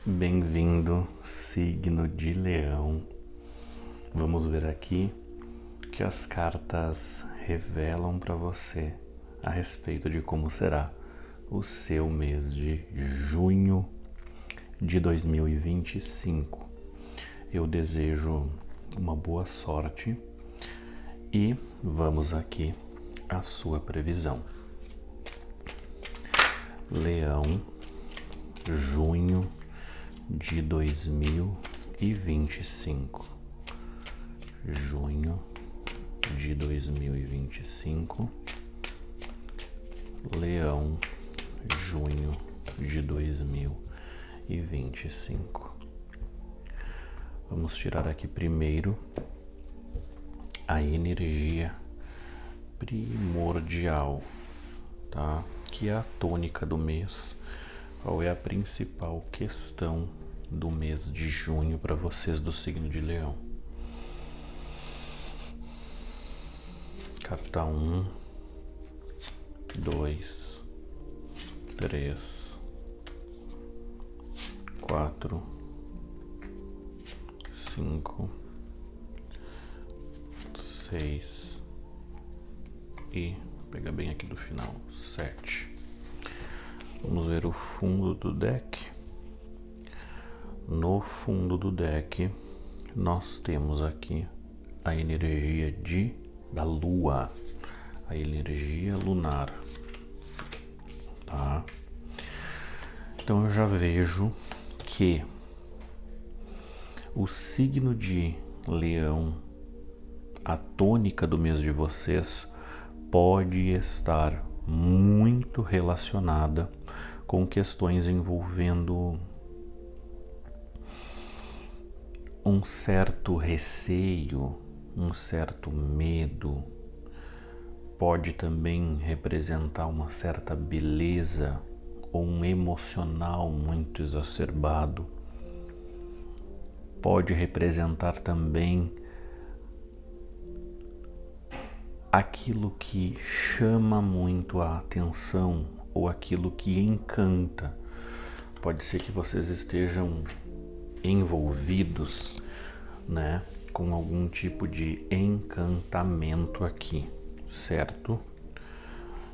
Bem-vindo, signo de Leão. Vamos ver aqui o que as cartas revelam para você a respeito de como será o seu mês de junho de 2025. Eu desejo uma boa sorte e vamos aqui à sua previsão. Leão, junho de 2025. Junho de 2025. Leão, junho de 2025. Vamos tirar aqui primeiro a energia primordial, tá? Que é a tônica do mês. Qual é a principal questão do mês de junho para vocês do signo de Leão? Carta 1, 2, 3, 4, 5, 6 e pega bem aqui do final, 7. Vamos ver o fundo do deck. No fundo do deck nós temos aqui a energia da lua, a energia lunar, tá? Então eu já vejo que o signo de Leão, a tônica do mês de vocês pode estar muito relacionada com questões envolvendo um certo receio, um certo medo. Pode também representar uma certa beleza ou um emocional muito exacerbado. Pode representar também aquilo que chama muito a atenção ou aquilo que encanta. Pode ser que vocês estejam envolvidos, né, com algum tipo de encantamento aqui, certo?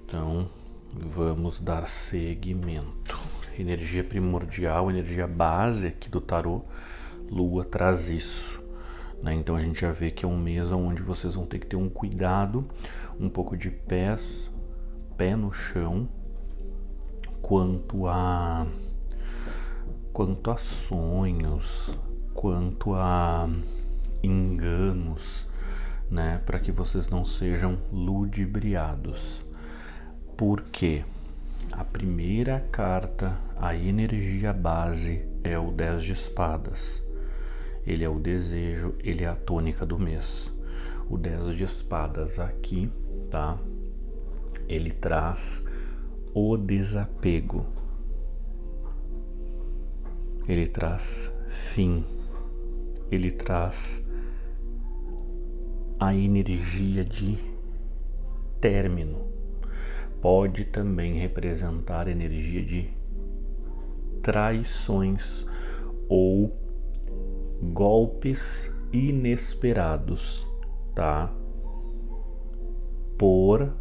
Então, vamos dar seguimento. Energia primordial, energia base aqui do tarô, Lua traz isso, né? Então a gente já vê que é um mês onde vocês vão ter que ter um cuidado, um pouco de pé no chão, quanto a sonhos, quanto a enganos, né, para que vocês não sejam ludibriados. Porque a primeira carta, a energia base, é o 10 de espadas. Ele é o desejo, ele é a tônica do mês. O 10 de espadas aqui, tá? Ele traz o desapego. Ele traz fim. Ele traz a energia de término. Pode também representar a energia de traições ou golpes inesperados, tá? Por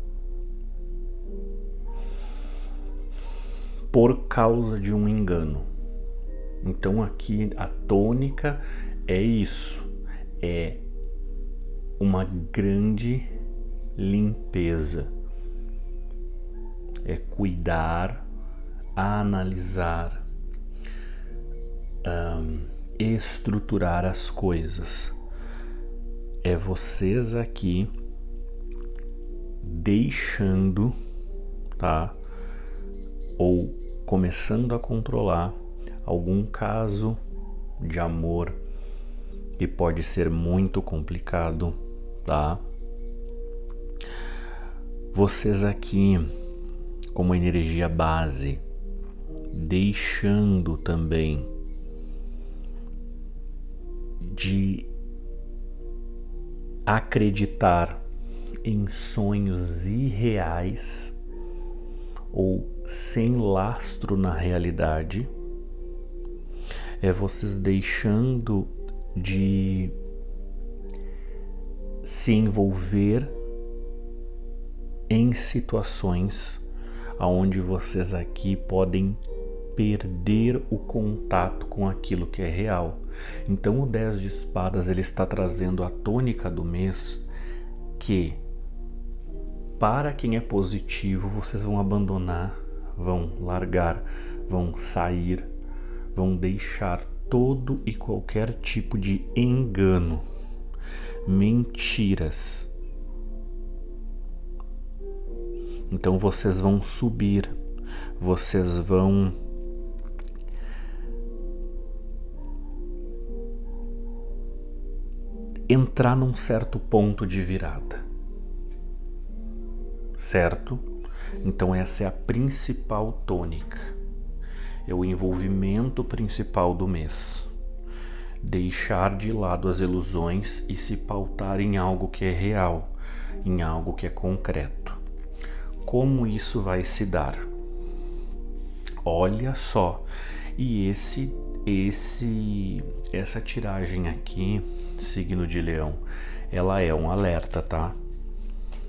causa de um engano. Então aqui a tônica é isso, é uma grande limpeza, é cuidar, analisar, estruturar as coisas. É vocês aqui deixando, tá? Ou começando a controlar algum caso de amor que pode ser muito complicado, tá? Vocês aqui, como energia base, deixando também de acreditar em sonhos irreais ou sem lastro na realidade, É vocês deixando de se envolver em situações onde vocês aqui podem perder o contato com aquilo que é real. Então o 10 de espadas ele está trazendo a tônica do mês que, para quem é positivo, vocês vão abandonar, vão largar, vão sair, vão deixar todo e qualquer tipo de engano, mentiras. Então vocês vão subir, vocês vão entrar num certo ponto de virada, certo? Então essa é a principal tônica, é o envolvimento principal do mês. Deixar de lado as ilusões e se pautar em algo que é real, em algo que é concreto. Como isso vai se dar? Olha só, e essa tiragem aqui, signo de Leão, ela é um alerta, tá?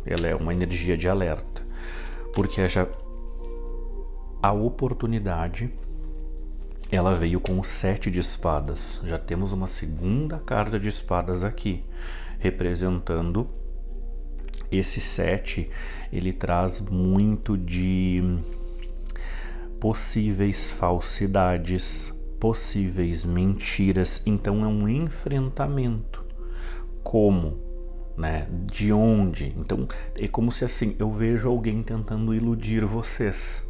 Ela é uma energia de alerta, porque a oportunidade, ela veio com o 7 de espadas. Já temos uma segunda carta de espadas aqui, representando esse 7. Ele traz muito de possíveis falsidades, possíveis mentiras. Então é um enfrentamento. Como? Né? De onde? Então é como se assim, eu vejo alguém tentando iludir vocês.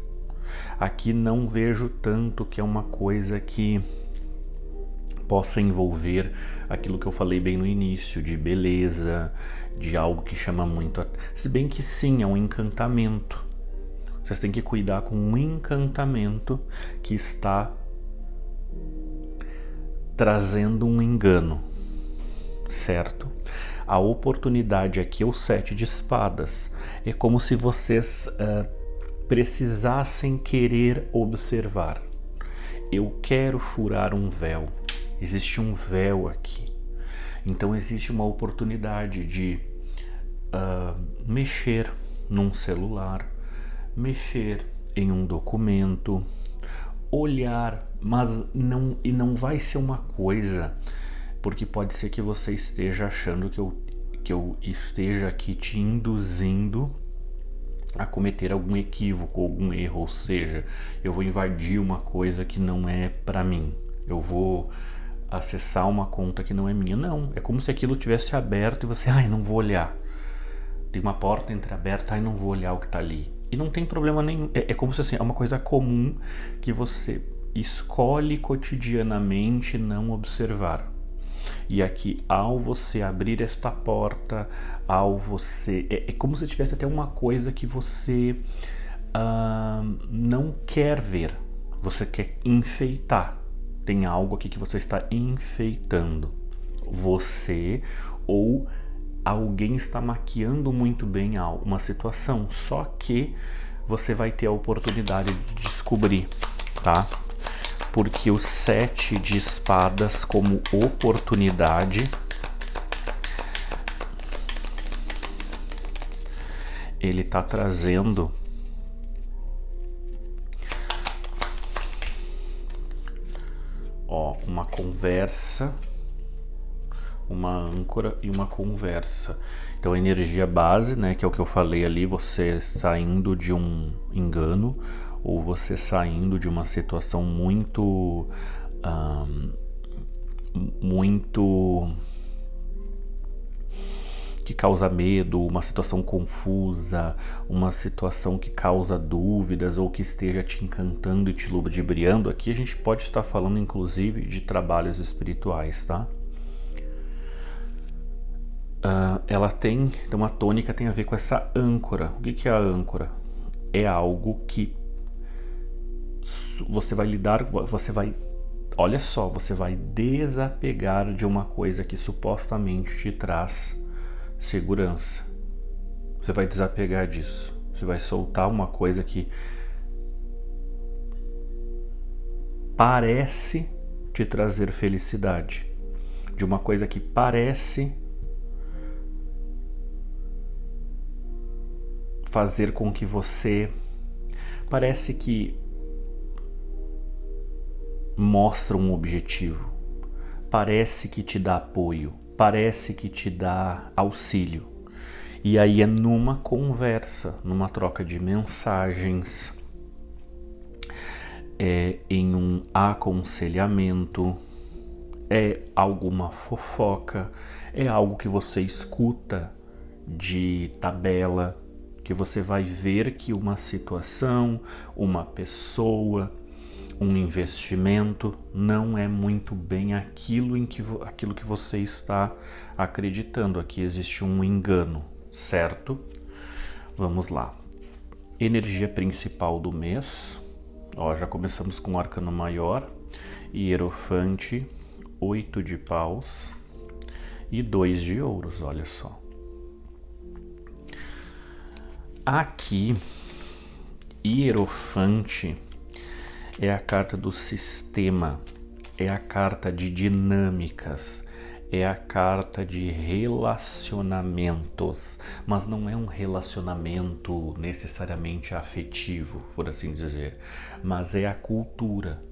Aqui não vejo tanto que é uma coisa que possa envolver aquilo que eu falei bem no início, de beleza, de algo que chama muito. Se bem que sim, é um encantamento. Vocês têm que cuidar com um encantamento que está trazendo um engano, certo? A oportunidade aqui é o 7 de espadas. É como se vocês precisassem querer observar. Eu quero furar um véu. Existe um véu aqui. Então existe uma oportunidade de mexer num celular, mexer em um documento, olhar, mas não vai ser uma coisa, porque pode ser que você esteja achando que eu esteja aqui te induzindo a cometer algum equívoco, algum erro, ou seja, eu vou invadir uma coisa que não é para mim, eu vou acessar uma conta que não é minha. Não, é como se aquilo tivesse aberto e você, não vou olhar. Tem uma porta entreaberta, não vou olhar o que tá ali. E não tem problema nenhum, é como se assim, é uma coisa comum que você escolhe cotidianamente não observar. E aqui, ao você abrir esta porta, é como se tivesse até uma coisa que você não quer ver, você quer enfeitar. Tem algo aqui que você está enfeitando. Você ou alguém está maquiando muito bem uma situação, só que você vai ter a oportunidade de descobrir, tá? Porque o 7 de espadas como oportunidade, ele tá trazendo uma conversa, uma âncora e uma conversa. Então a energia base, né, que é o que eu falei ali, você saindo de um engano ou você saindo de uma situação muito que causa medo, uma situação confusa, uma situação que causa dúvidas ou que esteja te encantando e te ludibriando. Aqui a gente pode estar falando inclusive de trabalhos espirituais, tá? Ela tem, então a tônica tem a ver com essa âncora. O que é a âncora? É algo que você vai lidar, olha só, você vai desapegar de uma coisa que supostamente te traz segurança. Você vai desapegar disso. Você vai soltar uma coisa que parece te trazer felicidade, de uma coisa que parece fazer com que você, parece que mostra um objetivo, parece que te dá apoio, parece que te dá auxílio. E aí é numa conversa, numa troca de mensagens, em um aconselhamento, é alguma fofoca, é algo que você escuta de tabela, que você vai ver que uma situação, uma pessoa, um investimento não é muito bem aquilo que você está acreditando. Aqui existe um engano, certo? Vamos lá. Energia principal do mês. Ó, já começamos com o arcano maior, Hierofante, 8 de paus e 2 de ouros, olha só. Aqui, Hierofante é a carta do sistema, é a carta de dinâmicas, é a carta de relacionamentos, mas não é um relacionamento necessariamente afetivo, por assim dizer, mas é a cultura.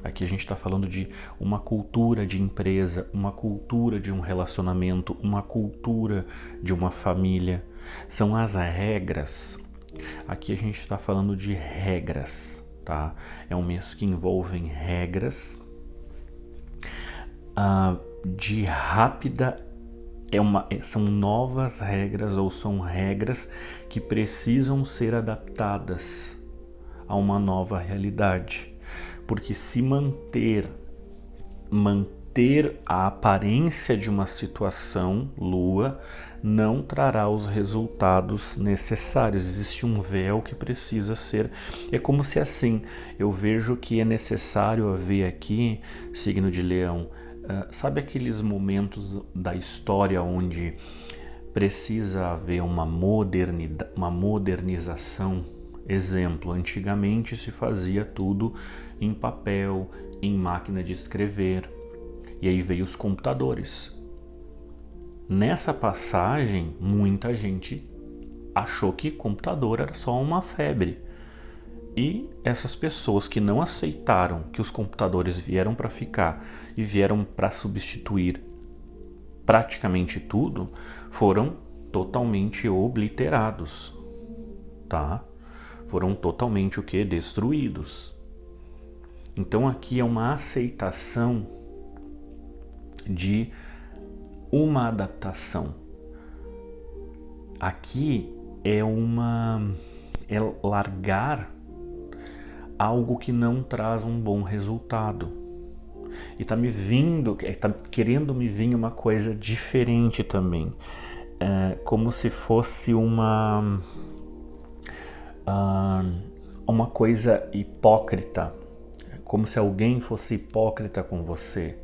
Aqui a gente está falando de uma cultura de empresa, uma cultura de um relacionamento, uma cultura de uma família. São as regras. Aqui a gente está falando de regras, tá? É um mês que envolve regras de rápida. São novas regras ou são regras que precisam ser adaptadas a uma nova realidade. Porque se manter a aparência de uma situação, Lua, não trará os resultados necessários. Existe um véu que precisa ser... É como se assim, eu vejo que é necessário haver aqui, signo de Leão, sabe aqueles momentos da história onde precisa haver uma modernização? Exemplo, antigamente se fazia tudo em papel, em máquina de escrever, e aí veio os computadores. Nessa passagem, muita gente achou que computador era só uma febre. E essas pessoas que não aceitaram que os computadores vieram para ficar e vieram para substituir praticamente tudo, foram totalmente obliterados, tá? Foram totalmente o que? Destruídos. Então aqui é uma aceitação de uma adaptação. Aqui é largar algo que não traz um bom resultado. E tá querendo me vir uma coisa diferente também. Como se fosse uma coisa hipócrita, como se alguém fosse hipócrita com você,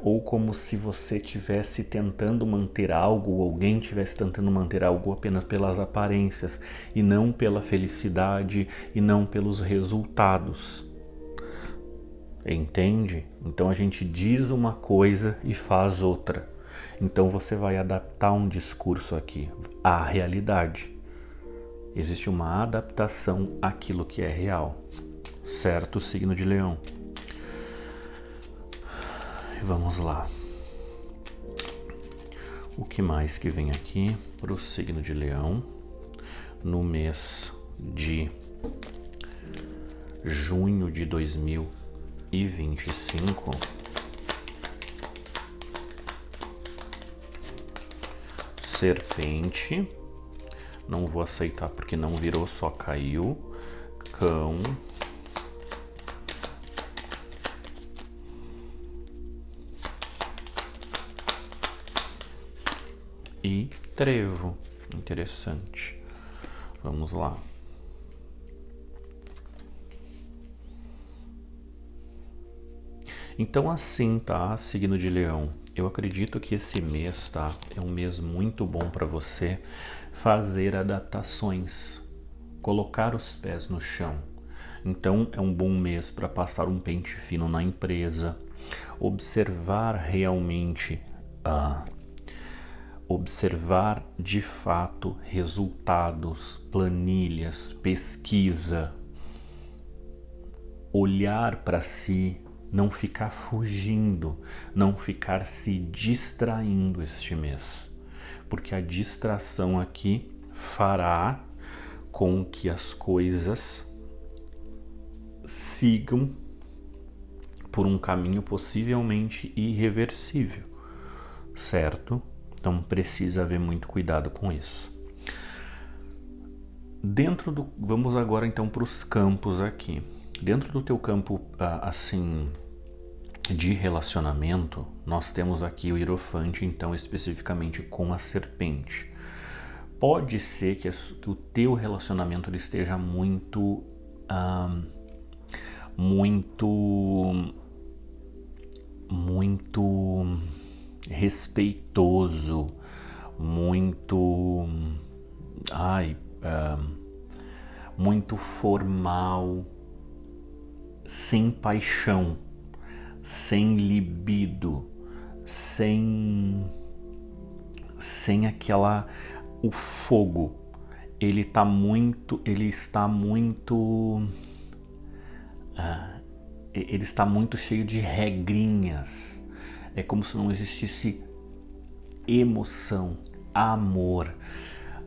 ou como se você estivesse tentando manter algo, ou alguém estivesse tentando manter algo apenas pelas aparências, e não pela felicidade, e não pelos resultados. Entende? Então a gente diz uma coisa e faz outra. Então você vai adaptar um discurso aqui à realidade. Existe uma adaptação àquilo que é real, certo, signo de Leão? Vamos lá. O que mais que vem aqui para o signo de Leão no mês de junho de 2025? Serpente. Não vou aceitar porque não virou, só caiu. Cão. E trevo. Interessante. Vamos lá. Então assim, tá, signo de Leão, eu acredito que esse mês, tá, é um mês muito bom para você fazer adaptações, colocar os pés no chão. Então é um bom mês para passar um pente fino na empresa, observar realmente, observar de fato resultados, planilhas, pesquisa, olhar para si, não ficar fugindo, não ficar se distraindo este mês, porque a distração aqui fará com que as coisas sigam por um caminho possivelmente irreversível, certo? Então precisa haver muito cuidado com isso. Vamos agora então para os campos aqui. Dentro do teu campo assim de relacionamento, nós temos aqui o Hierofante, então especificamente com a serpente. Pode ser que o teu relacionamento ele esteja muito respeitoso, muito formal, sem paixão, sem libido, sem o fogo. Ele está muito cheio de regrinhas. É como se não existisse emoção, amor,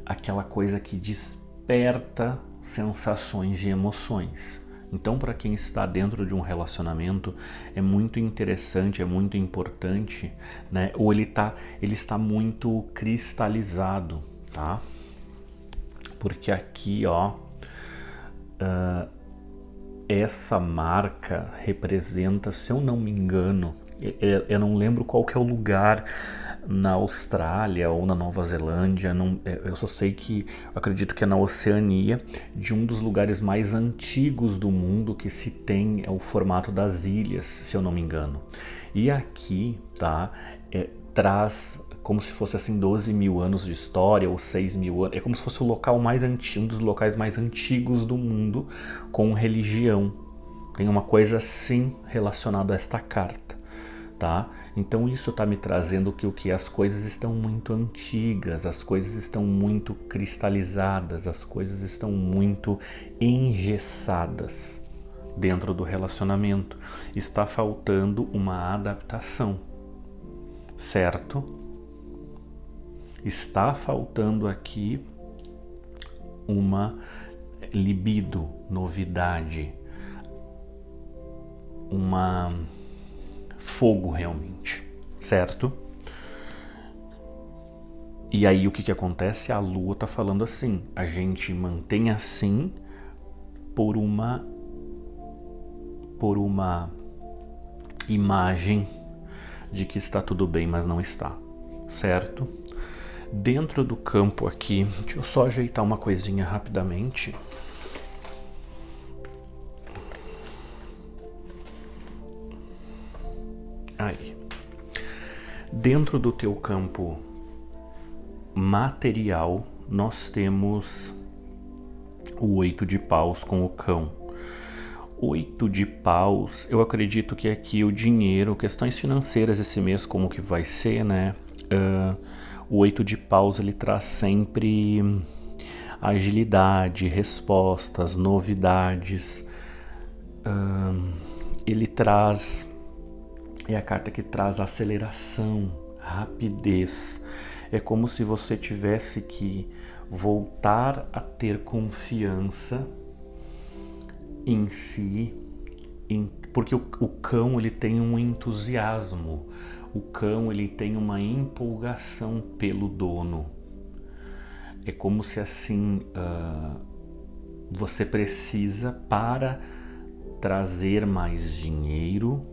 aquela coisa que desperta sensações e emoções. Então, para quem está dentro de um relacionamento, é muito interessante, é muito importante, né? Ou ele está muito cristalizado, tá? Porque aqui, essa marca representa, se eu não me engano, eu não lembro qual que é o lugar na Austrália ou na Nova Zelândia, eu só sei que acredito que é na Oceania, de um dos lugares mais antigos do mundo que se tem o formato das ilhas, se eu não me engano. E aqui, tá, traz como se fosse assim 12 mil anos de história ou 6 mil anos, é como se fosse o local mais antigo, um dos locais mais antigos do mundo com religião. Tem uma coisa assim relacionada a esta carta, tá? Então isso está me trazendo que as coisas estão muito antigas, as coisas estão muito cristalizadas, as coisas estão muito engessadas dentro do relacionamento. Está faltando uma adaptação, certo? Está faltando aqui uma libido, novidade, fogo realmente, certo? E aí o que acontece? A Lua tá falando assim, a gente mantém assim por uma imagem de que está tudo bem, mas não está, certo? Dentro do campo aqui, deixa eu só ajeitar uma coisinha rapidamente. Aí. Dentro do teu campo material, nós temos o 8 de paus com o cão. 8 de paus, eu acredito que aqui o dinheiro, questões financeiras esse mês, como que vai ser, né? O 8 de paus ele traz sempre agilidade, respostas, novidades. Ele traz, é a carta que traz aceleração, rapidez. É como se você tivesse que voltar a ter confiança em si, porque o cão ele tem um entusiasmo. O cão ele tem uma empolgação pelo dono. É como se assim você precisa, para trazer mais dinheiro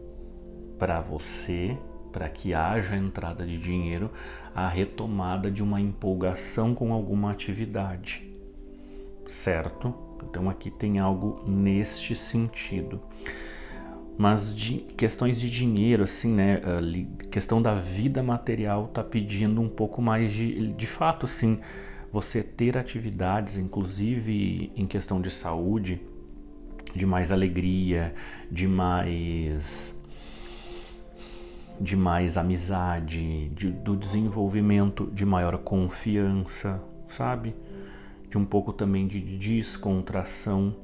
para você, para que haja entrada de dinheiro, a retomada de uma empolgação com alguma atividade, certo? Então aqui tem algo neste sentido. Mas de questões de dinheiro, assim, né? Questão da vida material tá pedindo um pouco mais de fato, assim, você ter atividades, inclusive em questão de saúde, de mais alegria, de mais de mais amizade, do desenvolvimento de maior confiança, sabe? De um pouco também de descontração.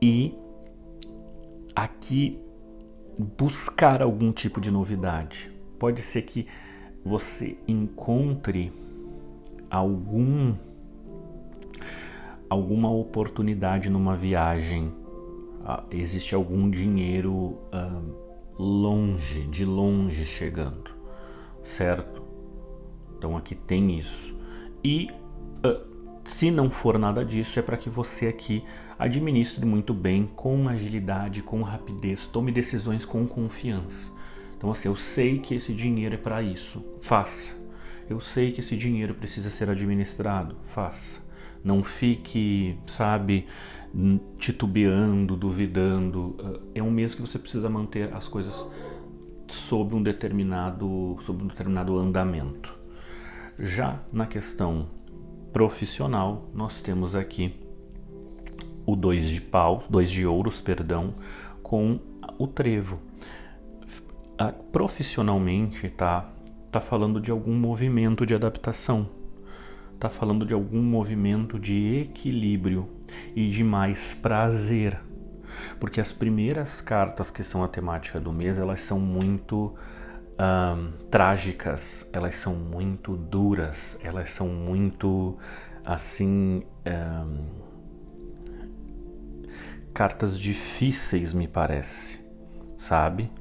E aqui buscar algum tipo de novidade. Pode ser que você encontre alguma oportunidade numa viagem. Existe algum dinheiro de longe chegando, certo? Então aqui tem isso. E se não for nada disso, é para que você aqui administre muito bem, com agilidade, com rapidez, tome decisões com confiança. Então assim, eu sei que esse dinheiro é para isso, faça. Eu sei que esse dinheiro precisa ser administrado, faça. Não fique, sabe, titubeando, duvidando. É um mês que você precisa manter as coisas sob um determinado andamento. Já na questão profissional, nós temos aqui o 2 de ouros, com o trevo. Profissionalmente, tá falando de algum movimento de adaptação, tá falando de algum movimento de equilíbrio e de mais prazer, porque as primeiras cartas, que são a temática do mês, elas são muito trágicas, elas são muito duras, elas são muito assim, cartas difíceis, me parece, sabe?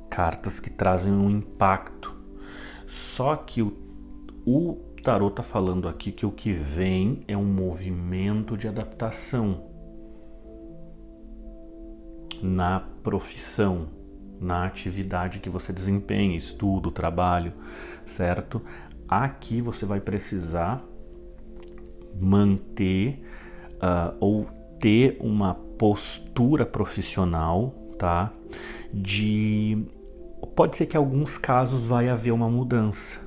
Cartas que trazem um impacto. Só que o tarot tá falando aqui que o que vem é um movimento de adaptação na profissão, na atividade que você desempenha, estudo, trabalho, certo? Aqui você vai precisar manter ou ter uma postura profissional, tá? Pode ser que em alguns casos vai haver uma mudança.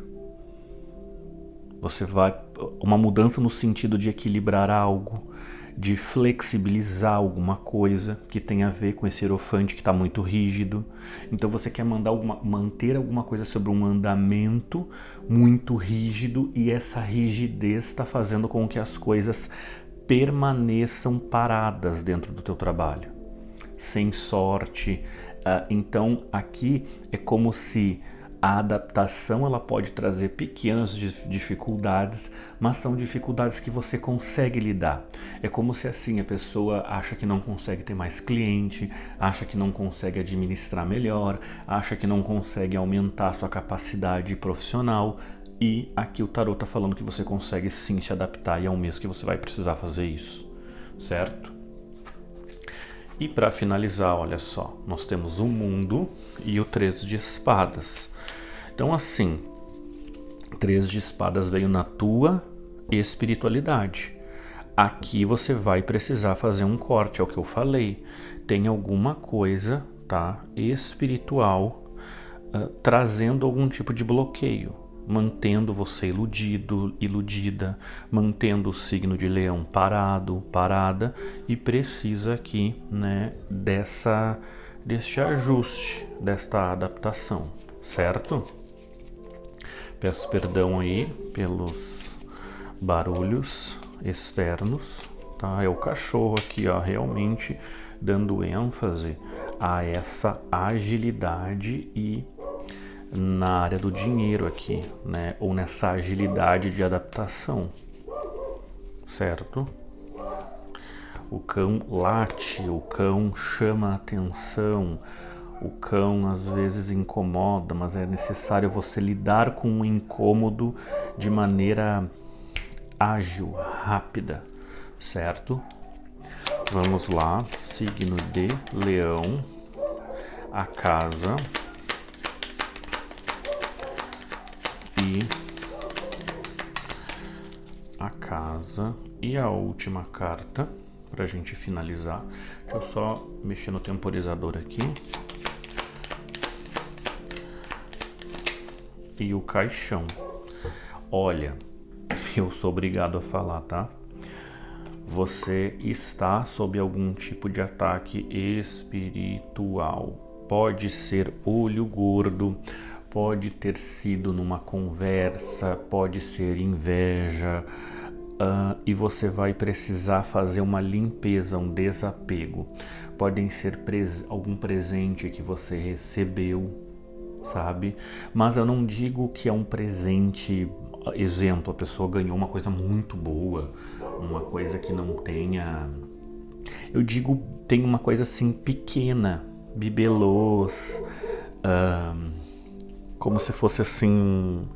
Uma mudança no sentido de equilibrar algo, de flexibilizar alguma coisa que tem a ver com esse hierofante que está muito rígido. Então você quer manter alguma coisa sobre um andamento muito rígido, e essa rigidez está fazendo com que as coisas permaneçam paradas dentro do teu trabalho, sem sorte. Então aqui é como se a adaptação ela pode trazer pequenas dificuldades, mas são dificuldades que você consegue lidar. É como se assim a pessoa acha que não consegue ter mais cliente, acha que não consegue administrar melhor, acha que não consegue aumentar a sua capacidade profissional, e aqui o tarot está falando que você consegue sim se adaptar, e é um mês que você vai precisar fazer isso, certo? E para finalizar, olha só, nós temos o mundo e o 3 de espadas. Então assim, 3 de espadas veio na tua espiritualidade. Aqui você vai precisar fazer um corte, é o que eu falei. Tem alguma coisa, tá, espiritual, trazendo algum tipo de bloqueio, mantendo você iludido, iludida, mantendo o signo de Leão parada, e precisa aqui, né, deste ajuste, desta adaptação, certo? Peço perdão aí pelos barulhos externos, tá? É o cachorro aqui, ó, realmente dando ênfase a essa agilidade e na área do dinheiro aqui, né? Ou nessa agilidade de adaptação, certo? O cão late, o cão chama a atenção, o cão às vezes incomoda, mas é necessário você lidar com o incômodo de maneira ágil, rápida, certo? Vamos lá, signo de Leão, a casa e a última carta para a gente finalizar. Deixa eu só mexer no temporizador aqui. E o caixão. Olha, eu sou obrigado a falar, tá? Você está sob algum tipo de ataque espiritual. Pode ser olho gordo, pode ter sido numa conversa, pode ser inveja, e você vai precisar fazer uma limpeza, um desapego. Podem ser algum presente que você recebeu, sabe? Mas eu não digo que é um presente, exemplo, a pessoa ganhou uma coisa muito boa, uma coisa que não tenha... Eu digo, tem uma coisa assim pequena, bibelôs, como se fosse assim,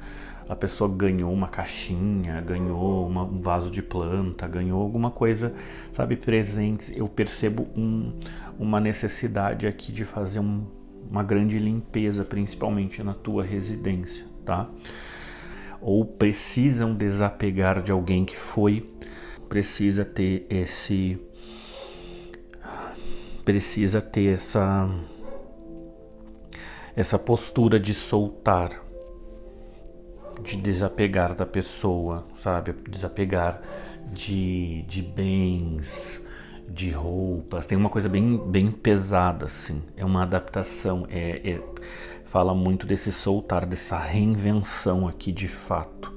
a pessoa ganhou uma caixinha, ganhou um vaso de planta, ganhou alguma coisa, sabe, presentes. Eu percebo uma necessidade aqui de fazer uma grande limpeza, principalmente na tua residência, tá? Ou precisam desapegar de alguém que foi, precisa ter essa postura de soltar, de desapegar da pessoa, sabe? Desapegar de bens, de roupas. Tem uma coisa bem pesada, assim. É uma adaptação, fala muito desse soltar, dessa reinvenção aqui de fato,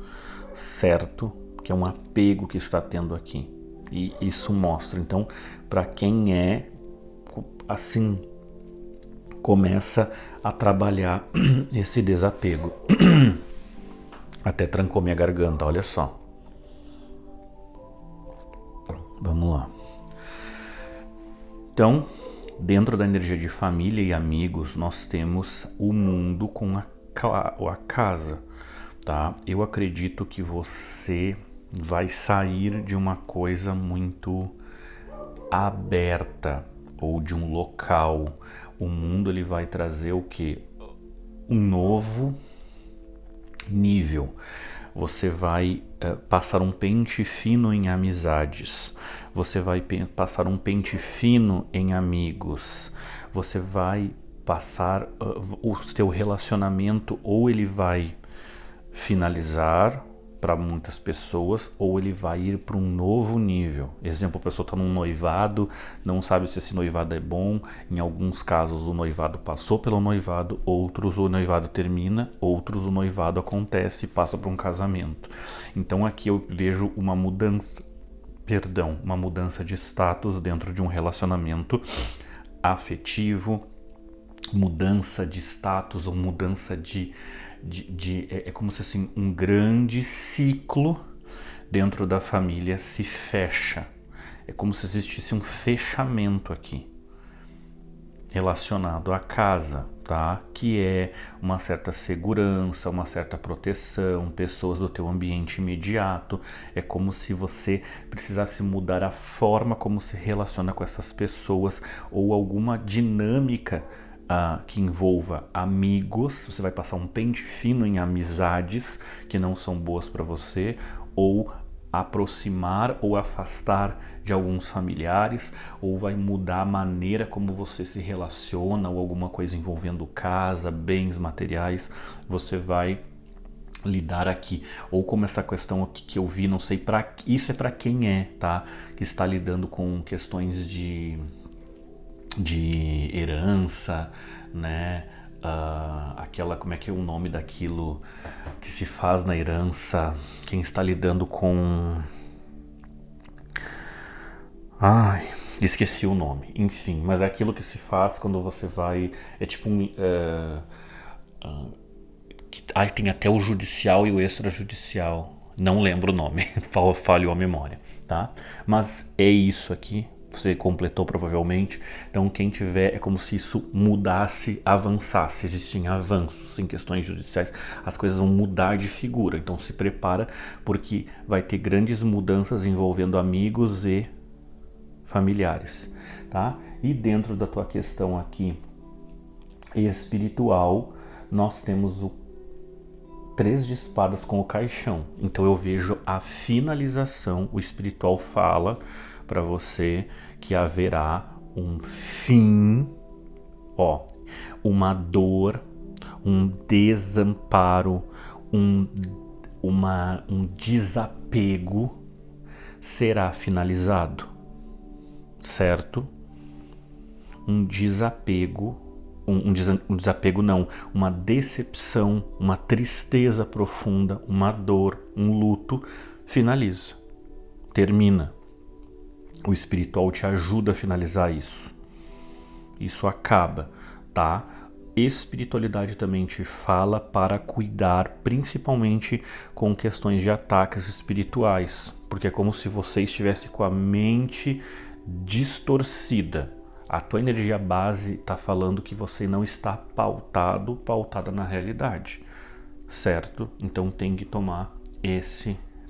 certo? Que é um apego que está tendo aqui. E isso mostra. Então, para quem é assim, começa a trabalhar esse desapego. Até trancou minha garganta, olha só. Vamos lá. Então, dentro da energia de família e amigos, nós temos o mundo com a casa, tá? Eu acredito que você vai sair de uma coisa muito aberta ou de um local. O mundo ele vai trazer o quê? Um novo nível. Você vai passar um pente fino em amizades, você vai passar um pente fino em amigos, você vai passar o seu relacionamento, ou ele vai finalizar para muitas pessoas, ou ele vai ir para um novo nível. Exemplo, a pessoa está num noivado, não sabe se esse noivado é bom. Em alguns casos o noivado passou pelo noivado, outros o noivado termina, outros o noivado acontece e passa para um casamento. Então aqui eu vejo uma mudança de status dentro de um relacionamento afetivo, mudança de status ou mudança é como se assim um grande ciclo dentro da família se fecha. É como se existisse um fechamento aqui relacionado à casa, tá? Que é uma certa segurança, uma certa proteção, pessoas do teu ambiente imediato. É como se você precisasse mudar a forma como se relaciona com essas pessoas, ou alguma dinâmica que envolva amigos. Você vai passar um pente fino em amizades que não são boas para você, ou aproximar ou afastar de alguns familiares, ou vai mudar a maneira como você se relaciona, ou alguma coisa envolvendo casa, bens materiais, você vai lidar aqui. Ou como essa questão aqui que eu vi, não sei, isso é para quem tá? Que está lidando com questões de herança, né? Aquela, como é que é o nome daquilo que se faz na herança? Quem está lidando com... Ai, esqueci o nome. Enfim, mas é aquilo que se faz quando você vai... É tipo tem até o judicial e o extrajudicial. Não lembro o nome, falhou a memória, tá? Mas é isso aqui. Você completou provavelmente. Então quem tiver, é como se isso mudasse, avançasse. Existem avanços em questões judiciais, as coisas vão mudar de figura. Então se prepara, porque vai ter grandes mudanças envolvendo amigos e familiares, tá? E dentro da tua questão aqui espiritual, nós temos o 3 de espadas com o caixão. Então eu vejo a finalização. O espiritual fala para você que haverá um fim, uma dor, um desamparo, um desapego será finalizado, certo? Um desapego um desapego não, uma decepção, uma tristeza profunda, uma dor, um luto, finaliza, termina. O espiritual te ajuda a finalizar isso. Isso acaba, tá? Espiritualidade também te fala para cuidar, principalmente com questões de ataques espirituais, porque é como se você estivesse com a mente distorcida. A tua energia base está falando que você não está pautada na realidade, certo? Então tem que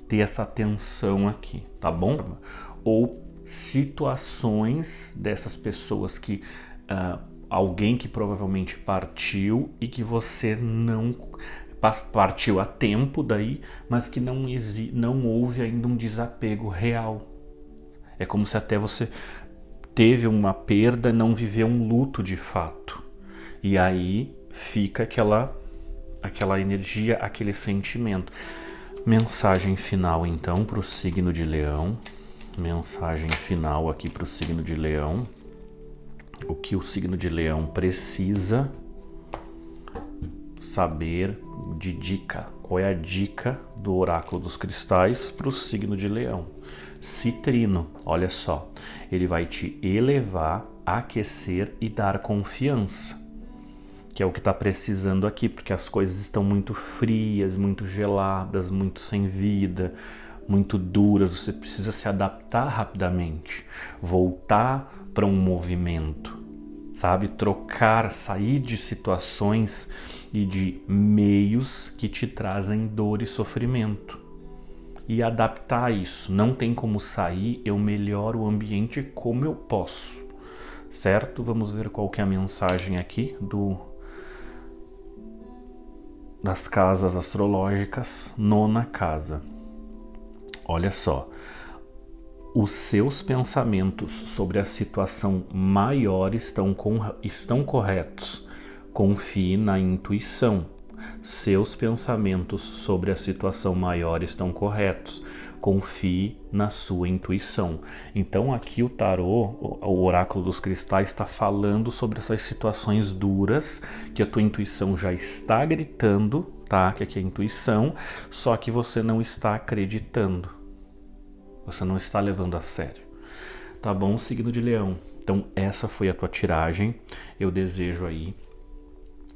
ter essa atenção aqui, tá bom? Ou situações dessas pessoas que alguém que provavelmente partiu e que você não partiu a tempo daí, mas que não houve ainda um desapego real. É como se até você teve uma perda, não viveu um luto de fato. E aí fica aquela energia, aquele sentimento. Mensagem final então para o signo de Leão. Mensagem final aqui para o signo de Leão. O que o signo de Leão precisa saber de dica. Qual é a dica do oráculo dos cristais para o signo de Leão? Citrino, olha só, ele vai te elevar, aquecer e dar confiança, que é o que está precisando aqui, porque as coisas estão muito frias, muito geladas, muito sem vida, muito duras. Você precisa se adaptar rapidamente, voltar para um movimento, sabe? Trocar, sair de situações e de meios que te trazem dor e sofrimento. E adaptar isso. Não tem como sair, eu melhoro o ambiente como eu posso, certo? Vamos ver qual que é a mensagem aqui das casas astrológicas. Nona casa. Olha só, os seus pensamentos sobre a situação maior estão corretos. Confie na intuição. Seus pensamentos sobre a situação maior estão corretos. Confie na sua intuição. Então aqui o tarô, o oráculo dos cristais, está falando sobre essas situações duras que a tua intuição já está gritando, tá? Que aqui é a intuição, só que você não está acreditando. Você não está levando a sério. Tá bom, signo de Leão? Então essa foi a tua tiragem. Eu desejo aí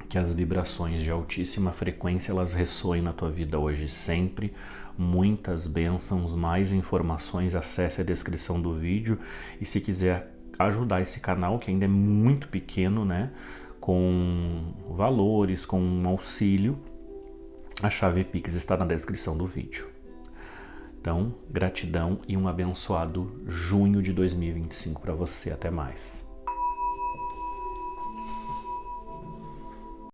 que as vibrações de altíssima frequência elas ressoem na tua vida hoje sempre. Muitas bênçãos, mais informações, acesse a descrição do vídeo. E se quiser ajudar esse canal, que ainda é muito pequeno, né, com valores, com um auxílio, a chave Pix está na descrição do vídeo. Então, gratidão e um abençoado junho de 2025 para você. Até mais.